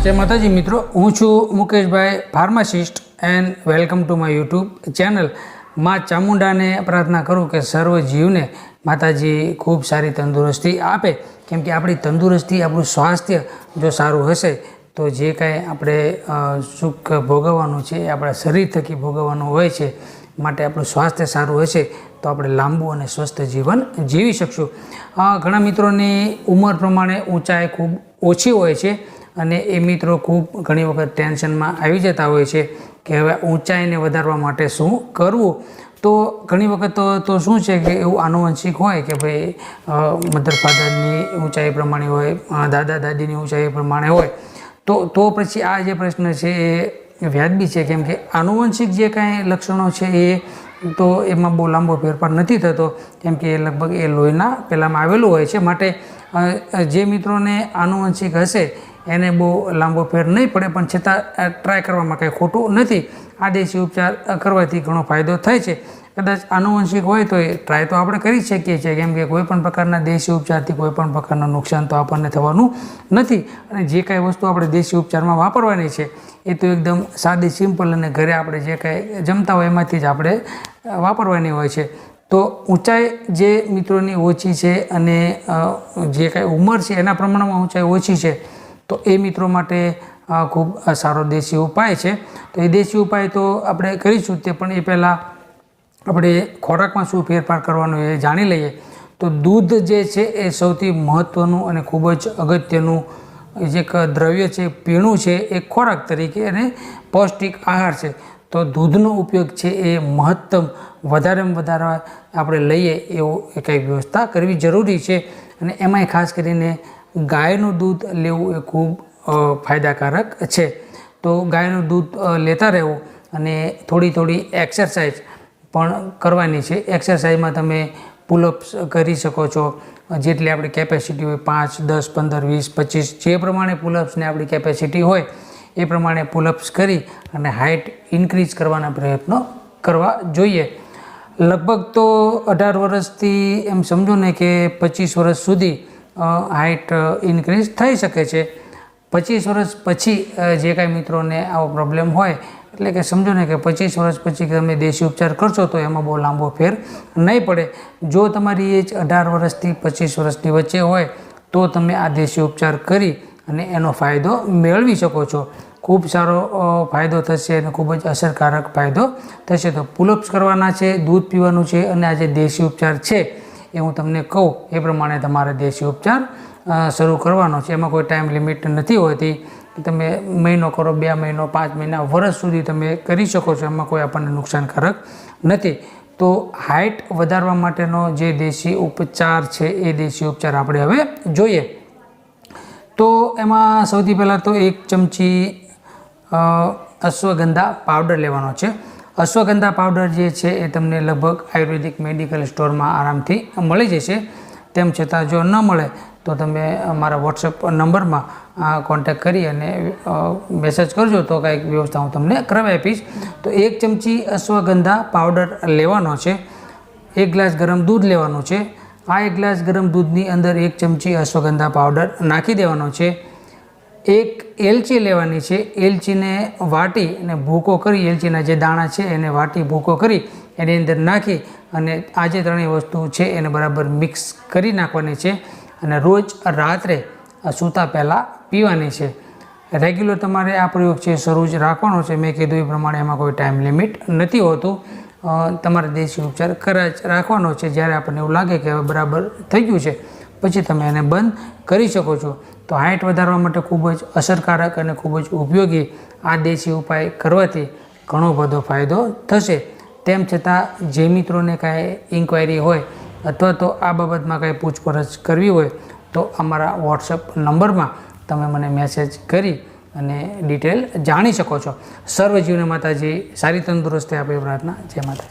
जय माताजी मित्रों, हूँ छू Mukesh bhai pharmacist and welcome to my YouTube channel. माँ चामुंडा ने प्रार्थना करूँ कि सर्व जीव ने माताजी खूब सारी तंदुरस्ती आपे, केम कि अपनी तंदुरस्ती आपणुं स्वास्थ्य जो सारूं हशे तो जे कांई आपणे सुख भोगववानुं छे आपणा शरीर थकी भोगववानुं होय छे, माटे आपणुं स्वास्थ्य सारूं हशे तो આપણે લાંબુ અને સ્વસ્થ જીવન જીવી શકશું। ઘણા મિત્રોની ઉંમર પ્રમાણે ઊંચાઈ ખૂબ ઓછી હોય છે અને એ મિત્રો ખૂબ ઘણી વખત ટેન્શનમાં આવી જતા હોય છે કે હવે ઊંચાઈને વધારવા માટે શું કરવું। તો ઘણી વખત તો શું છે કે એવું આનુવંશિક હોય કે ભાઈ મધર ફાધરની ઊંચાઈ પ્રમાણે હોય, દાદા દાદીની ઊંચાઈ પ્રમાણે હોય, તો પછી આ જે પ્રશ્ન છે એ વ્યાજબી છે, કેમ કે આનુવંશિક જે કાંઈ લક્ષણો છે એ तो एमां बहु लांबो फेरफार नहीं थतो, केम के लगभग ए लोहीना पेलामां आवेलुं होय छे। माटे जे मित्रोने आनुवंशिक हशे एने बहु लांबो फेर नहीं पड़े, पण छतां ट्राय करवामां कांई खोटुं नथी। आ देशी उपचार करवाथी घणो फायदो थाय छे। कदाच आनुवंशिक होय तो ट्राय तो आपणे करी शकीए छीए, केम के कोईपण प्रकारना देशी उपचारथी कोईपण प्रकारनुं नुकसान तो आपणने थवानुं नथी। अने जे कांई वस्तु आपणे देशी उपचारमां वापरवानी छे ए तो एकदम सादी सिम्पल अने घरे आपणे जे कांई जमता होय एमांथी ज आपणे वापरवानी होय छे। तो ऊंचाई जे मित्रोनी ओછી છે અને જે કાંઈ ઉંમર છે એના પ્રમાણમાં ઊંચાઈ ઓછી છે તો એ મિત્રો માટે ખૂબ સારો દેશી ઉપાય છે। તો એ દેશી ઉપાય તો આપણે કરીશું, તે પણ એ પહેલાં આપણે ખોરાકમાં શું ફેરફાર કરવાનો એ જાણી લઈએ। તો દૂધ જે છે એ સૌથી મહત્ત્વનું અને ખૂબ જ અગત્યનું જે દ્રવ્ય છે, પીણું છે, એ ખોરાક તરીકે અને પૌષ્ટિક આહાર છે। तो दूधનો उपयोग છે એ મહત્તમ વધારેમાં વધારે આપણે લઈએ એવો કંઈક વ્યવસ્થા કરવી જરૂરી છે। અને એમાંય ખાસ કરીને ગાયનું દૂધ લેવું એ ખૂબ ફાયદાકારક છે। તો ગાયનું દૂધ લેતા રહેવું અને થોડી થોડી એક્સરસાઇઝ પણ કરવાની છે। એક્સરસાઇઝમાં તમે પુલઅપ્સ કરી શકો છો, જેટલી આપણી કેપેસિટી હોય 5, 10, 15, 20, 25 જે પ્રમાણે પુલઅપ્સની આપણી કેપેસિટી હોય એ પ્રમાણે પુલઅપ્સ કરી અને હાઇટ ઇન્ક્રીઝ કરવાના પ્રયત્નો કરવા જોઈએ। લગભગ તો 18 વર્ષથી એમ સમજો ને કે 25 વર્ષ સુધી હાઇટ ઇન્ક્રીઝ થઈ શકે છે। 25 વર્ષ પછી જે કાંઈ મિત્રોને આવો પ્રોબ્લેમ હોય એટલે કે સમજો ને કે 25 વર્ષ પછી તમે દેશી ઉપચાર કરશો તો એમાં બહુ લાંબો ફેર નહીં પડે। જો તમારી એજ 18 વર્ષથી 25 વર્ષની વચ્ચે હોય તો તમે આ દેશી ઉપચાર કરી અને એનો ફાયદો મેળવી શકો છો। ખૂબ સારો ફાયદો થશે અને ખૂબ જ અસરકારક ફાયદો થશે। તો પુલઅપ્સ કરવાના છે, દૂધ પીવાનું છે અને આ જે દેશી ઉપચાર છે એ હું તમને કહું એ પ્રમાણે તમારે દેશી ઉપચાર શરૂ કરવાનો છે। એમાં કોઈ ટાઈમ લિમિટ નથી હોતી, તમે મહિનો કરો, 2 મહિનો, 5 મહિના, વર્ષ સુધી તમે કરી શકો છો, એમાં કોઈ આપણને નુકસાનકારક નથી। તો હાઇટ વધારવા માટેનો જે દેશી ઉપચાર છે એ દેશી ઉપચાર આપણે હવે જોઈએ। તો એમાં સૌથી પહેલાં તો 1 ચમચી અશ્વગંધા પાવડર લેવાનો છે। અશ્વગંધા પાવડર જે છે એ તમને લગભગ આયુર્વેદિક મેડિકલ સ્ટોરમાં આરામથી મળી જશે। તેમ છતાં જો ન મળે તો તમે અમારા વોટ્સએપ નંબરમાં કોન્ટેક્ટ કરી અને મેસેજ કરજો તો કાંઈક વ્યવસ્થા હું તમને કરાવી આપીશ। તો 1 ચમચી અશ્વગંધા પાવડર લેવાનો છે। 1 ગ્લાસ ગરમ દૂધ લેવાનું છે। આ 1 ગ્લાસ ગરમ દૂધની અંદર 1 ચમચી અશ્વગંધા પાવડર નાખી દેવાનો છે। 1 એલચી લેવાની છે। એલચીને વાટી અને ભૂકો કરી, એલચીના જે દાણા છે એને વાટી ભૂકો કરી એની અંદર નાખી અને આ જે ત્રણેય વસ્તુ છે એને બરાબર મિક્સ કરી નાખવાની છે અને રોજ રાત્રે સૂતા પહેલાં પીવાની છે। રેગ્યુલર તમારે આ પ્રયોગ છે શરૂ જ રાખવાનો છે। મેં કીધું એ પ્રમાણે એમાં કોઈ ટાઈમ લિમિટ નથી હોતું, તમારે દેશી ઉપચાર જ રાખવાનો છે। જ્યારે આપણને એવું લાગે કે હવે બરાબર થઈ ગયું છે પછી તમે એને બંધ કરી શકો છો। તો હાઇટ વધારવા માટે ખૂબ જ અસરકારક અને ખૂબ જ ઉપયોગી આ દેશી ઉપાય કરવાથી ઘણો બધો ફાયદો થશે। તેમ છતાં જે મિત્રોને કાંઈ ઇન્ક્વાયરી હોય અથવા તો આ બાબતમાં કાંઈ પૂછપરછ કરવી હોય તો અમારા વોટ્સએપ નંબરમાં તમે મને મેસેજ કરી અને ડિટેલ જાણી શકો છો। સર્વજીવને માતાજી સારી તંદુરસ્તી આપે પ્રાર્થના। જય માતાજી।